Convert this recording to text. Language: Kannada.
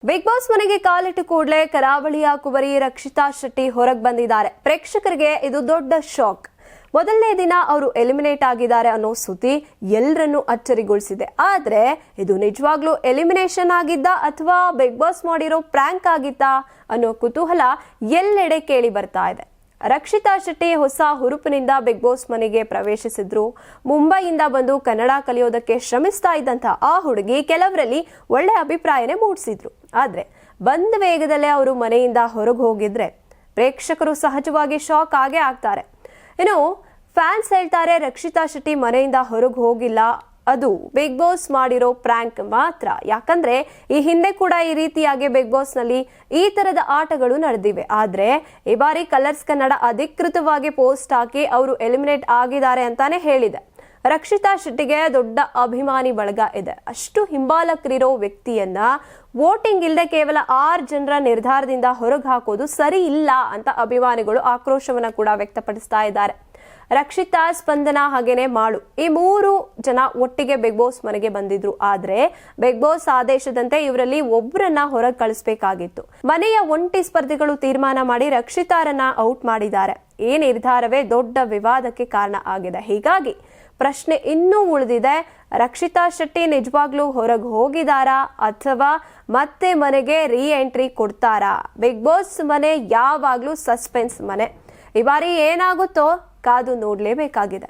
ಬಿಗ್ ಬಾಸ್ ಮನೆಗೆ ಕಾಲಿಟ್ಟು ಕೂಡಲೇ ಕರಾವಳಿಯ ಕುವರಿ ರಕ್ಷಿತಾ ಶೆಟ್ಟಿ ಹೊರಗೆ ಬಂದಿದ್ದಾರೆ. ಪ್ರೇಕ್ಷಕರಿಗೆ ಇದು ದೊಡ್ಡ ಶಾಕ್. ಮೊದಲನೇ ದಿನ ಅವರು ಎಲಿಮಿನೇಟ್ ಆಗಿದ್ದಾರೆ ಅನ್ನೋ ಸುದ್ದಿ ಎಲ್ಲರನ್ನೂ ಅಚ್ಚರಿಗೊಳಿಸಿದೆ. ಆದ್ರೆ ಇದು ನಿಜವಾಗ್ಲೂ ಎಲಿಮಿನೇಷನ್ ಆಗಿದ್ದ ಅಥವಾ ಬಿಗ್ ಬಾಸ್ ಮಾಡಿರೋ ಪ್ರ್ಯಾಂಕ್ ಆಗಿತ್ತಾ ಅನ್ನೋ ಕುತೂಹಲ ಎಲ್ಲೆಡೆ ಕೇಳಿ ಬರ್ತಾ ಇದೆ. ರಕ್ಷಿತಾ ಶೆಟ್ಟಿ ಹೊಸ ಹುರುಪಿನಿಂದ ಬಿಗ್ ಬಾಸ್ ಮನೆಗೆ ಪ್ರವೇಶಿಸಿದ್ರು. ಮುಂಬೈಯಿಂದ ಬಂದು ಕನ್ನಡ ಕಲಿಯೋದಕ್ಕೆ ಶ್ರಮಿಸ್ತಾ ಇದ್ದಂತ ಆ ಹುಡುಗಿ ಕೆಲವರಲ್ಲಿ ಒಳ್ಳೆ ಅಭಿಪ್ರಾಯನೇ ಮೂಡಿಸಿದ್ರು. ಆದ್ರೆ ಬಂದ ವೇಗದಲ್ಲೇ ಅವರು ಮನೆಯಿಂದ ಹೊರಗೆ ಹೋಗಿದ್ರೆ ಪ್ರೇಕ್ಷಕರು ಸಹಜವಾಗಿ ಶಾಕ್ ಆಗೇ ಆಗ್ತಾರೆ. ಇನ್ನು ಫ್ಯಾನ್ಸ್ ಹೇಳ್ತಾರೆ, ರಕ್ಷಿತಾ ಶೆಟ್ಟಿ ಮನೆಯಿಂದ ಹೊರಗೆ ಹೋಗಿಲ್ಲ, ಅದು ಬಿಗ್ ಬಾಸ್ ಮಾಡಿರೋ ಪ್ರ್ಯಾಂಕ್ ಮಾತ್ರ. ಯಾಕಂದ್ರೆ ಈ ಹಿಂದೆ ಕೂಡ ಈ ರೀತಿಯಾಗಿ ಬಿಗ್ ಬಾಸ್ ನಲ್ಲಿ ಈ ತರದ ಆಟಗಳು ನಡೆದಿವೆ. ಆದ್ರೆ ಈ ಬಾರಿ ಕಲರ್ಸ್ ಕನ್ನಡ ಅಧಿಕೃತವಾಗಿ ಪೋಸ್ಟ್ ಹಾಕಿ ಅವರು ಎಲಿಮಿನೇಟ್ ಆಗಿದ್ದಾರೆ ಅಂತಾನೆ ಹೇಳಿದೆ. ರಕ್ಷಿತಾ ಶೆಟ್ಟಿಗೆ ದೊಡ್ಡ ಅಭಿಮಾನಿ ಬಳಗ ಇದೆ. ಅಷ್ಟು ಹಿಂಬಾಲಕರಿರೋ ವ್ಯಕ್ತಿಯನ್ನ ವೋಟಿಂಗ್ ಇಲ್ಲದೆ ಕೇವಲ 6 ಜನರ ನಿರ್ಧಾರದಿಂದ ಹೊರಗೆ ಹಾಕೋದು ಸರಿ ಇಲ್ಲ ಅಂತ ಅಭಿಮಾನಿಗಳು ಆಕ್ರೋಶವನ್ನ ಕೂಡ ವ್ಯಕ್ತಪಡಿಸ್ತಾ ಇದ್ದಾರೆ. ರಕ್ಷಿತಾ, ಸ್ಪಂದನ ಹಾಗೇನೆ ಮಾಳು, ಈ 3 ಜನ ಒಟ್ಟಿಗೆ ಬಿಗ್ ಬಾಸ್ ಮನೆಗೆ ಬಂದಿದ್ರು. ಆದ್ರೆ ಬಿಗ್ ಬಾಸ್ ಆದೇಶದಂತೆ ಇವರಲ್ಲಿ ಒಬ್ಬರನ್ನ ಹೊರಗೆ ಕಳಿಸಬೇಕಾಗಿತ್ತು. ಮನೆಯ ಒಂಟಿ ಸ್ಪರ್ಧಿಗಳು ತೀರ್ಮಾನ ಮಾಡಿ ರಕ್ಷಿತಾರನ್ನ ಔಟ್ ಮಾಡಿದ್ದಾರೆ. ಈ ನಿರ್ಧಾರವೇ ದೊಡ್ಡ ವಿವಾದಕ್ಕೆ ಕಾರಣ ಆಗಿದೆ. ಹೀಗಾಗಿ ಪ್ರಶ್ನೆ ಇನ್ನೂ ಉಳಿದಿದೆ, ರಕ್ಷಿತಾ ಶೆಟ್ಟಿ ನಿಜವಾಗ್ಲೂ ಹೊರಗೆ ಹೋಗಿದಾರಾ ಅಥವಾ ಮತ್ತೆ ಮನೆಗೆ ರೀ ಎಂಟ್ರಿ ಕೊಡ್ತಾರಾ? ಬಿಗ್ ಬಾಸ್ ಮನೆ ಯಾವಾಗ್ಲೂ ಸಸ್ಪೆನ್ಸ್ ಮನೆ. ಈ ಬಾರಿ ಏನಾಗುತ್ತೋ ಕಾದು ನೋಡ್ಲೇಬೇಕಾಗಿದೆ.